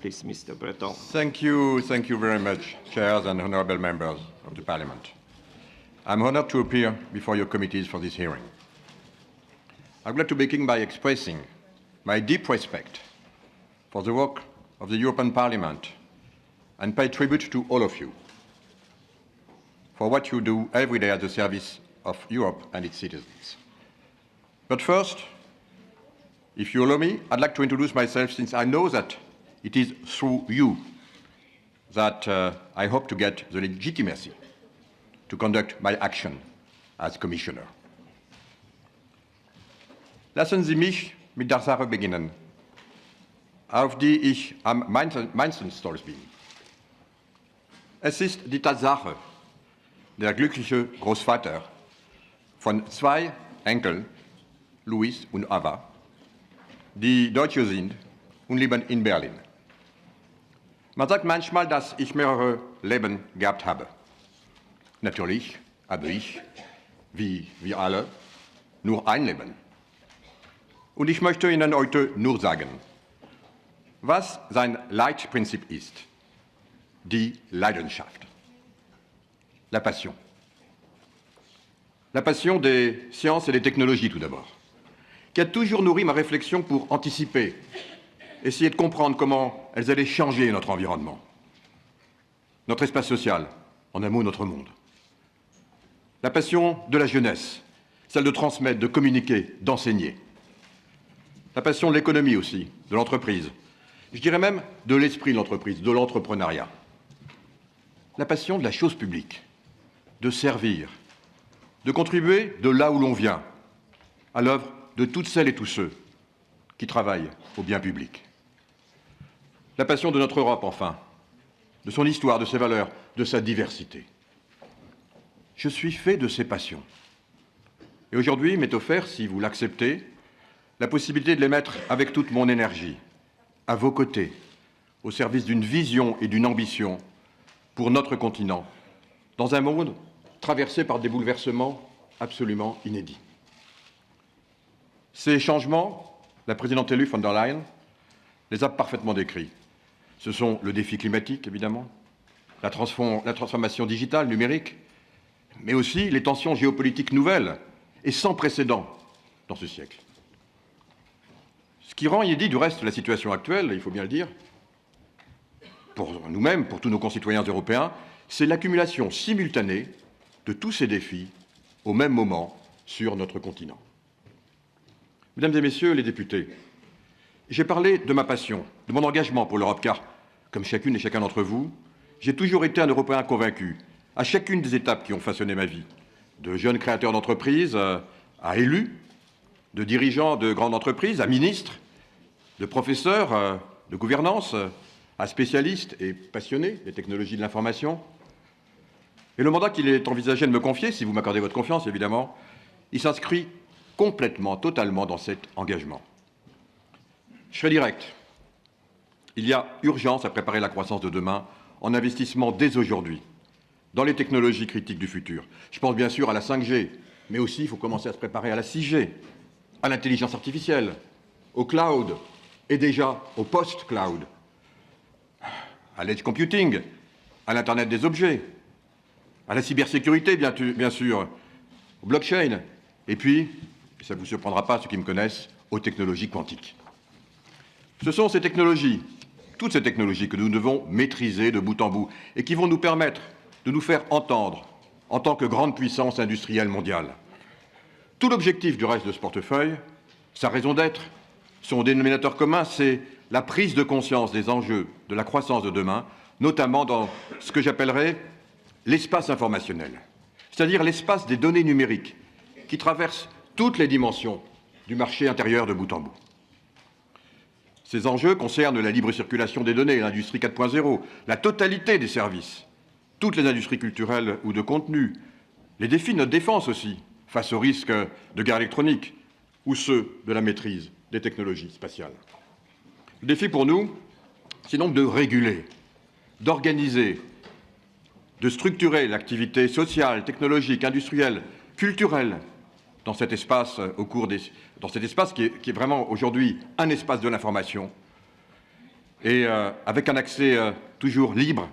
please, Mr. Breton. Thank you very much, chairs and honourable members of the Parliament. I'm honoured to appear before your committees for this hearing. I'd like to begin by expressing my deep respect for the work of the European Parliament and pay tribute to all of you for what you do every day at the service of Europe and its citizens. But first, if you allow me, I'd like to introduce myself, since I know that it is through you that I hope to get the legitimacy to conduct my action as Commissioner. Lassen Sie mich mit der Sache beginnen, auf die ich am meisten stolz bin. Es ist die Tatsache, der glückliche Großvater von 2 Enkeln, Louis und Ava, die Deutsche sind und leben in Berlin. Man sagt manchmal, dass ich mehrere Leben gehabt habe. Natürlich habe ich, wie wir alle, nur ein Leben. Und ich möchte Ihnen heute nur sagen, was sein Leitprinzip ist: die Leidenschaft, la passion. La passion des sciences et des technologies, tout d'abord, qui a toujours nourri ma réflexion pour anticiper, essayer de comprendre comment elles allaient changer notre environnement, notre espace social, en un mot, notre monde. La passion de la jeunesse, celle de transmettre, de communiquer, d'enseigner. La passion de l'économie aussi, de l'entreprise. Je dirais même de l'esprit de l'entreprise, de l'entrepreneuriat. La passion de la chose publique, de servir, de contribuer de là où l'on vient, à l'œuvre de toutes celles et tous ceux qui travaillent au bien public. La passion de notre Europe, enfin, de son histoire, de ses valeurs, de sa diversité. Je suis fait de ces passions. Et aujourd'hui m'est offert, si vous l'acceptez, la possibilité de les mettre avec toute mon énergie, à vos côtés, au service d'une vision et d'une ambition pour notre continent, dans un monde traversé par des bouleversements absolument inédits. Ces changements, la présidente élue von der Leyen les a parfaitement décrits. Ce sont le défi climatique, évidemment, la transformation digitale, numérique, mais aussi les tensions géopolitiques nouvelles et sans précédent dans ce siècle. Ce qui rend inédit du reste la situation actuelle, il faut bien le dire, pour nous-mêmes, pour tous nos concitoyens européens, c'est l'accumulation simultanée de tous ces défis au même moment sur notre continent. Mesdames et Messieurs les députés, j'ai parlé de ma passion, de mon engagement pour l'Europe, car, comme chacune et chacun d'entre vous, j'ai toujours été un Européen convaincu, à chacune des étapes qui ont façonné ma vie, de jeune créateur d'entreprise à élu, de dirigeant de grandes entreprises à ministre, de professeur de gouvernance à spécialiste et passionné des technologies de l'information. Et le mandat qu'il est envisagé de me confier, si vous m'accordez votre confiance évidemment, il s'inscrit complètement, totalement dans cet engagement. Je serai direct. Il y a urgence à préparer la croissance de demain en investissement dès aujourd'hui dans les technologies critiques du futur. Je pense bien sûr à la 5G, mais aussi il faut commencer à se préparer à la 6G, à l'intelligence artificielle, au cloud et déjà au post-cloud, à l'edge computing, à l'Internet des objets, à la cybersécurité, bien sûr, au blockchain, et puis, ça ne vous surprendra pas ceux qui me connaissent, aux technologies quantiques. Ce sont ces technologies, toutes ces technologies que nous devons maîtriser de bout en bout et qui vont nous permettre de nous faire entendre en tant que grande puissance industrielle mondiale. Tout l'objectif du reste de ce portefeuille, sa raison d'être, son dénominateur commun, c'est la prise de conscience des enjeux de la croissance de demain, notamment dans ce que j'appellerais l'espace informationnel, c'est-à-dire l'espace des données numériques qui traverse toutes les dimensions du marché intérieur de bout en bout. Ces enjeux concernent la libre circulation des données, l'industrie 4.0, la totalité des services, toutes les industries culturelles ou de contenu, les défis de notre défense aussi, face aux risques de guerre électronique, ou ceux de la maîtrise des technologies spatiales. Le défi pour nous, c'est donc de réguler, d'organiser, de structurer l'activité sociale, technologique, industrielle, culturelle dans cet espace, dans cet espace qui est vraiment aujourd'hui un espace de l'information, et avec un accès toujours libre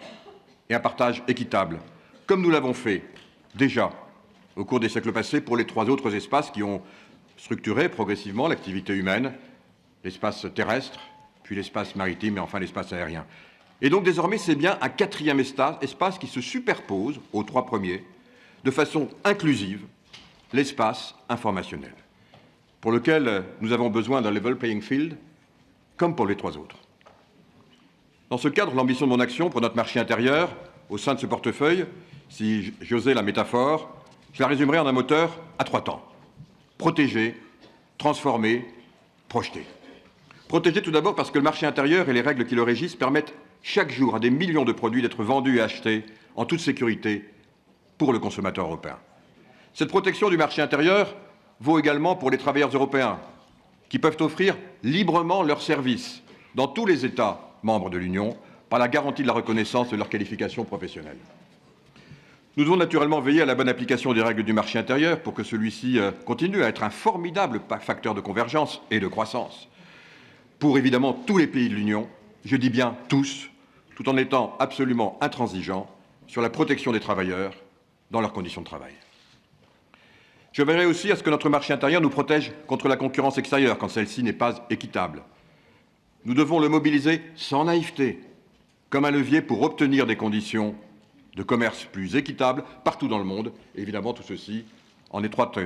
et un partage équitable, comme nous l'avons fait déjà au cours des siècles passés pour les 3 autres espaces qui ont structuré progressivement l'activité humaine, l'espace terrestre, puis l'espace maritime et enfin l'espace aérien. Et donc désormais, c'est bien un 4e espace qui se superpose aux 3 premiers, de façon inclusive, l'espace informationnel, pour lequel nous avons besoin d'un level playing field, comme pour les 3 autres. Dans ce cadre, l'ambition de mon action pour notre marché intérieur, au sein de ce portefeuille, si j'osais la métaphore, je la résumerai en un moteur à 3 temps. Protéger, transformer, projeter. Protéger tout d'abord parce que le marché intérieur et les règles qui le régissent permettent chaque jour à des millions de produits d'être vendus et achetés en toute sécurité pour le consommateur européen. Cette protection du marché intérieur vaut également pour les travailleurs européens qui peuvent offrir librement leurs services dans tous les États membres de l'Union par la garantie de la reconnaissance de leurs qualifications professionnelles. Nous devons naturellement veiller à la bonne application des règles du marché intérieur pour que celui-ci continue à être un formidable facteur de convergence et de croissance pour évidemment tous les pays de l'Union, je dis bien tous, tout en étant absolument intransigeant sur la protection des travailleurs dans leurs conditions de travail. Je veillerai aussi à ce que notre marché intérieur nous protège contre la concurrence extérieure quand celle-ci n'est pas équitable. Nous devons le mobiliser sans naïveté, comme un levier pour obtenir des conditions de commerce plus équitables partout dans le monde, et évidemment tout ceci en étroite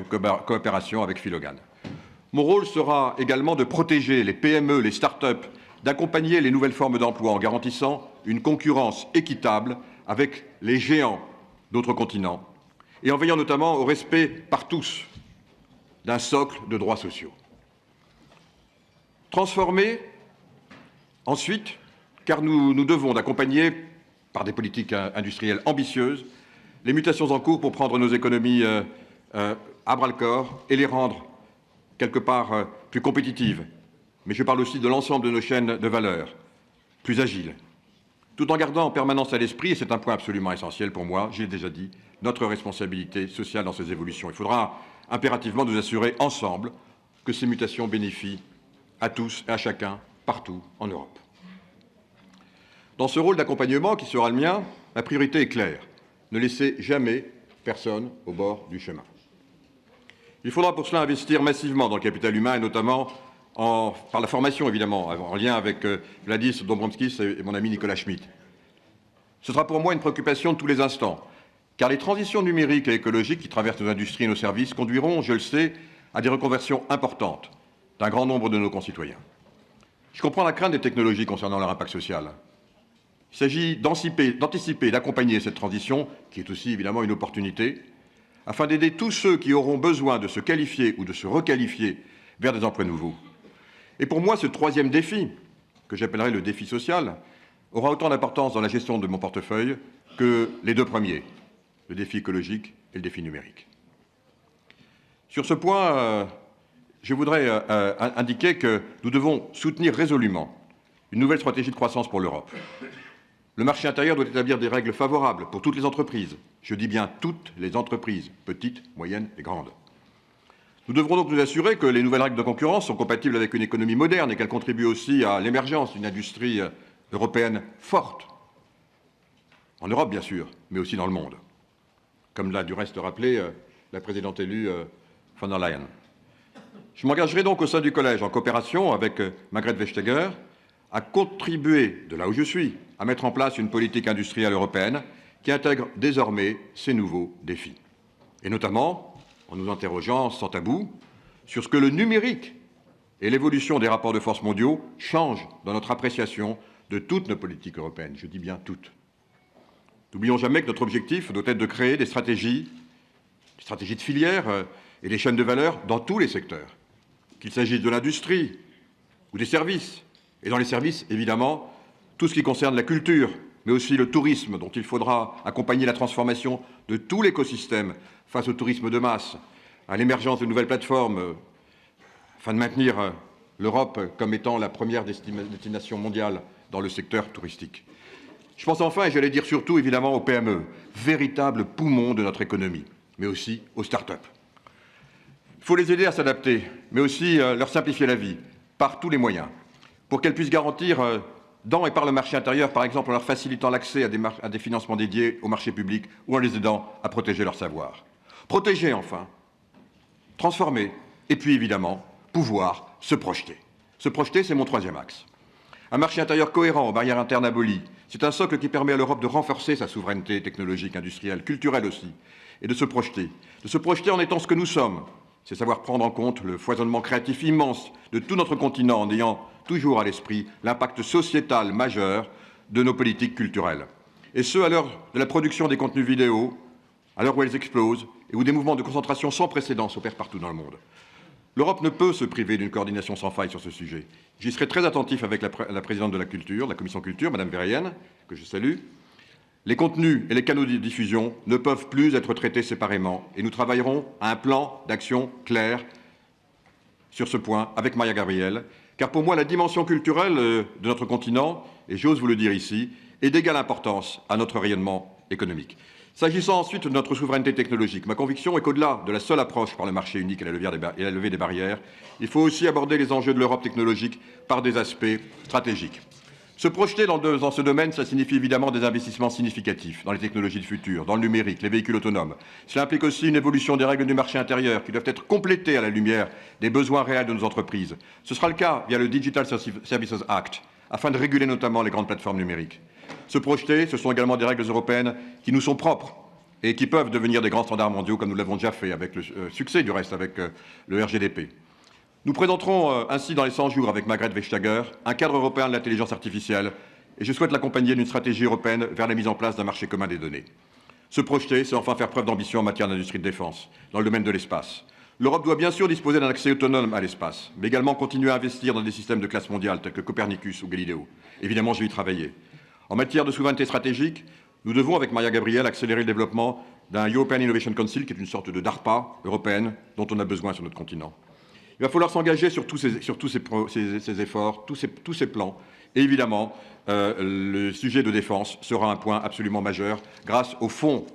coopération avec Philogan. Mon rôle sera également de protéger les PME, les start-up, d'accompagner les nouvelles formes d'emploi en garantissant une concurrence équitable avec les géants d'autres continents et en veillant notamment au respect par tous d'un socle de droits sociaux. Transformer, ensuite, car nous devons d'accompagner, par des politiques industrielles ambitieuses, les mutations en cours pour prendre nos économies à bras-le-corps et les rendre quelque part plus compétitives. Mais je parle aussi de l'ensemble de nos chaînes de valeur, plus agiles, tout en gardant en permanence à l'esprit, et c'est un point absolument essentiel pour moi, j'ai déjà dit, notre responsabilité sociale dans ces évolutions. Il faudra impérativement nous assurer ensemble que ces mutations bénéficient à tous et à chacun, partout en Europe. Dans ce rôle d'accompagnement qui sera le mien, ma priorité est claire. Ne laissez jamais personne au bord du chemin. Il faudra pour cela investir massivement dans le capital humain et notamment par la formation, évidemment, en lien avec Vladis Dombrovskis et mon ami Nicolas Schmitt. Ce sera pour moi une préoccupation de tous les instants, car les transitions numériques et écologiques qui traversent nos industries et nos services conduiront, je le sais, à des reconversions importantes d'un grand nombre de nos concitoyens. Je comprends la crainte des technologies concernant leur impact social. Il s'agit d'anticiper, d'accompagner cette transition, qui est aussi évidemment une opportunité, afin d'aider tous ceux qui auront besoin de se qualifier ou de se requalifier vers des emplois nouveaux. Et pour moi, ce troisième défi, que j'appellerai le défi social, aura autant d'importance dans la gestion de mon portefeuille que les 2 premiers, le défi écologique et le défi numérique. Sur ce point, je voudrais indiquer que nous devons soutenir résolument une nouvelle stratégie de croissance pour l'Europe. Le marché intérieur doit établir des règles favorables pour toutes les entreprises. Je dis bien toutes les entreprises, petites, moyennes et grandes. Nous devrons donc nous assurer que les nouvelles règles de concurrence sont compatibles avec une économie moderne et qu'elles contribuent aussi à l'émergence d'une industrie européenne forte. En Europe, bien sûr, mais aussi dans le monde. Comme l'a du reste rappelé la présidente élue von der Leyen. Je m'engagerai donc au sein du Collège, en coopération avec Margrethe Vestager, à contribuer, de là où je suis, à mettre en place une politique industrielle européenne qui intègre désormais ces nouveaux défis. Et notamment en nous interrogeant sans tabou sur ce que le numérique et l'évolution des rapports de force mondiaux changent dans notre appréciation de toutes nos politiques européennes. Je dis bien toutes. N'oublions jamais que notre objectif doit être de créer des stratégies de filière et des chaînes de valeur dans tous les secteurs, qu'il s'agisse de l'industrie ou des services. Et dans les services, évidemment, tout ce qui concerne la culture, mais aussi le tourisme, dont il faudra accompagner la transformation de tout l'écosystème face au tourisme de masse, à l'émergence de nouvelles plateformes, afin de maintenir l'Europe comme étant la première destination mondiale dans le secteur touristique. Je pense enfin, et j'allais dire surtout évidemment aux PME, véritables poumons de notre économie, mais aussi aux start-up. Il faut les aider à s'adapter, mais aussi leur simplifier la vie, par tous les moyens, pour qu'elles puissent garantir dans et par le marché intérieur, par exemple en leur facilitant l'accès à des financements dédiés au marché public ou en les aidant à protéger leur savoir. Protéger enfin, transformer, et puis évidemment, pouvoir se projeter. Se projeter, c'est mon troisième axe. Un marché intérieur cohérent, aux barrières internes abolies, c'est un socle qui permet à l'Europe de renforcer sa souveraineté technologique, industrielle, culturelle aussi, et de se projeter. De se projeter en étant ce que nous sommes, c'est savoir prendre en compte le foisonnement créatif immense de tout notre continent en ayant toujours à l'esprit l'impact sociétal majeur de nos politiques culturelles. Et ce, à l'heure de la production des contenus vidéo, à l'heure où elles explosent et où des mouvements de concentration sans précédent s'opèrent partout dans le monde. L'Europe ne peut se priver d'une coordination sans faille sur ce sujet. J'y serai très attentif avec la présidente de la Culture, de la Commission Culture, Madame Verheyen, que je salue. Les contenus et les canaux de diffusion ne peuvent plus être traités séparément et nous travaillerons à un plan d'action clair sur ce point avec Maria Gabriel, car pour moi la dimension culturelle de notre continent, et j'ose vous le dire ici, est d'égale importance à notre rayonnement économique. S'agissant ensuite de notre souveraineté technologique, ma conviction est qu'au-delà de la seule approche par le marché unique et la levée des barrières, il faut aussi aborder les enjeux de l'Europe technologique par des aspects stratégiques. Se projeter dans ce domaine, ça signifie évidemment des investissements significatifs dans les technologies du futur, dans le numérique, les véhicules autonomes. Cela implique aussi une évolution des règles du marché intérieur qui doivent être complétées à la lumière des besoins réels de nos entreprises. Ce sera le cas via le Digital Services Act, afin de réguler notamment les grandes plateformes numériques. Se projeter, ce sont également des règles européennes qui nous sont propres et qui peuvent devenir des grands standards mondiaux, comme nous l'avons déjà fait avec le succès du reste avec le RGDP. Nous présenterons ainsi dans les 100 jours avec Margrethe Vestager un cadre européen de l'intelligence artificielle et je souhaite l'accompagner d'une stratégie européenne vers la mise en place d'un marché commun des données. Se projeter, c'est enfin faire preuve d'ambition en matière d'industrie de défense, dans le domaine de l'espace. L'Europe doit bien sûr disposer d'un accès autonome à l'espace, mais également continuer à investir dans des systèmes de classe mondiale tels que Copernicus ou Galileo. Évidemment, je vais y travailler. En matière de souveraineté stratégique, nous devons, avec Maria Gabriel, accélérer le développement d'un European Innovation Council, qui est une sorte de DARPA européenne dont on a besoin sur notre continent. Il va falloir s'engager sur tous ces efforts, tous ces plans. Et évidemment, le sujet de défense sera un point absolument majeur grâce au Fonds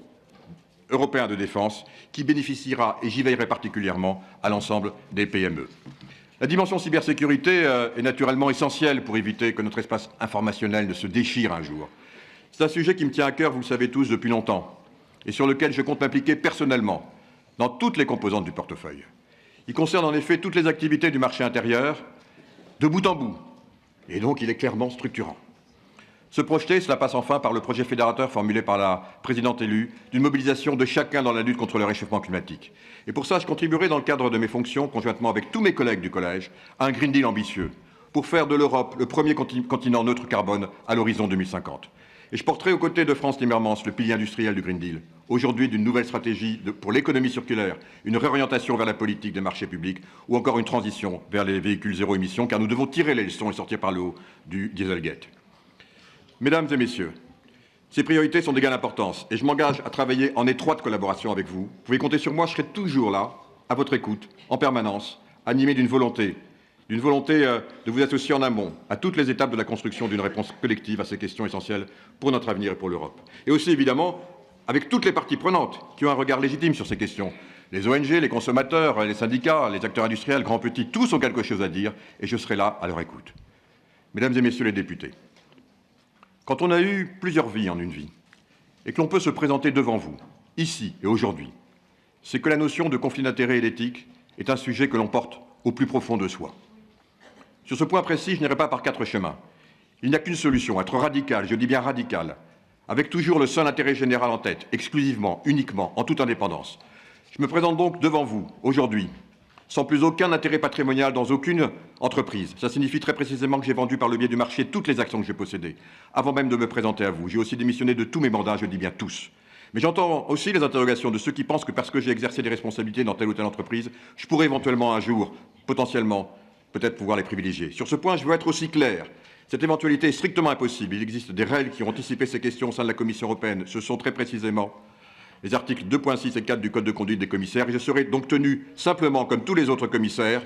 européen de défense qui bénéficiera, et j'y veillerai particulièrement, à l'ensemble des PME. La dimension cybersécurité est naturellement essentielle pour éviter que notre espace informationnel ne se déchire un jour. C'est un sujet qui me tient à cœur, vous le savez tous, depuis longtemps, et sur lequel je compte m'impliquer personnellement dans toutes les composantes du portefeuille. Il concerne en effet toutes les activités du marché intérieur, de bout en bout, et donc il est clairement structurant. Se projeter, cela passe enfin par le projet fédérateur formulé par la présidente élue d'une mobilisation de chacun dans la lutte contre le réchauffement climatique. Et pour ça, je contribuerai dans le cadre de mes fonctions, conjointement avec tous mes collègues du Collège, à un Green Deal ambitieux, pour faire de l'Europe le premier continent neutre carbone à l'horizon 2050. Et je porterai aux côtés de Frans Timmermans le pilier industriel du Green Deal, aujourd'hui d'une nouvelle stratégie pour l'économie circulaire, une réorientation vers la politique des marchés publics ou encore une transition vers les véhicules zéro émission, car nous devons tirer les leçons et sortir par le haut du Dieselgate. Mesdames et messieurs, ces priorités sont d'égale importance et je m'engage à travailler en étroite collaboration avec vous. Vous pouvez compter sur moi, je serai toujours là, à votre écoute, en permanence, animé d'une volonté de vous associer en amont à toutes les étapes de la construction d'une réponse collective à ces questions essentielles pour notre avenir et pour l'Europe. Et aussi, évidemment, avec toutes les parties prenantes qui ont un regard légitime sur ces questions. Les ONG, les consommateurs, les syndicats, les acteurs industriels, grands, petits, tous ont quelque chose à dire et je serai là à leur écoute. Mesdames et messieurs les députés, quand on a eu plusieurs vies en une vie et que l'on peut se présenter devant vous, ici et aujourd'hui, c'est que la notion de conflit d'intérêts et d'éthique est un sujet que l'on porte au plus profond de soi. Sur ce point précis, je n'irai pas par quatre chemins. Il n'y a qu'une solution, être radical, je dis bien radical, avec toujours le seul intérêt général en tête, exclusivement, uniquement, en toute indépendance. Je me présente donc devant vous, aujourd'hui, sans plus aucun intérêt patrimonial dans aucune entreprise. Ça signifie très précisément que j'ai vendu par le biais du marché toutes les actions que j'ai possédées, avant même de me présenter à vous. J'ai aussi démissionné de tous mes mandats, je dis bien tous. Mais j'entends aussi les interrogations de ceux qui pensent que parce que j'ai exercé des responsabilités dans telle ou telle entreprise, je pourrais éventuellement un jour, potentiellement, peut-être pouvoir les privilégier. Sur ce point, je veux être aussi clair. Cette éventualité est strictement impossible. Il existe des règles qui ont anticipé ces questions au sein de la Commission européenne. Ce sont très précisément les articles 2.6 et 4 du Code de conduite des commissaires. Et je serai donc tenu, simplement, comme tous les autres commissaires,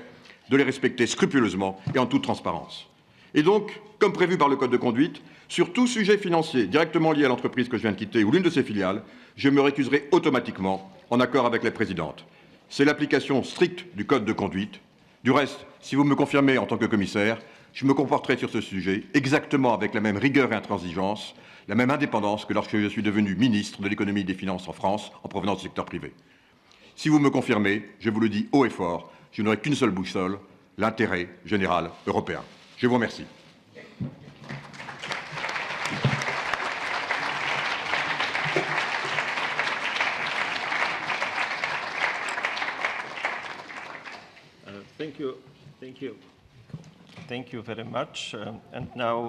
de les respecter scrupuleusement et en toute transparence. Et donc, comme prévu par le Code de conduite, sur tout sujet financier directement lié à l'entreprise que je viens de quitter ou l'une de ses filiales, je me récuserai automatiquement en accord avec la présidente. C'est l'application stricte du Code de conduite. Du reste, si vous me confirmez en tant que commissaire, je me comporterai sur ce sujet exactement avec la même rigueur et intransigeance, la même indépendance que lorsque je suis devenu ministre de l'économie et des finances en France, en provenance du secteur privé. Si vous me confirmez, je vous le dis haut et fort, je n'aurai qu'une seule boussole, l'intérêt général européen. Je vous remercie. Thank you. Thank you. Thank you very much. And now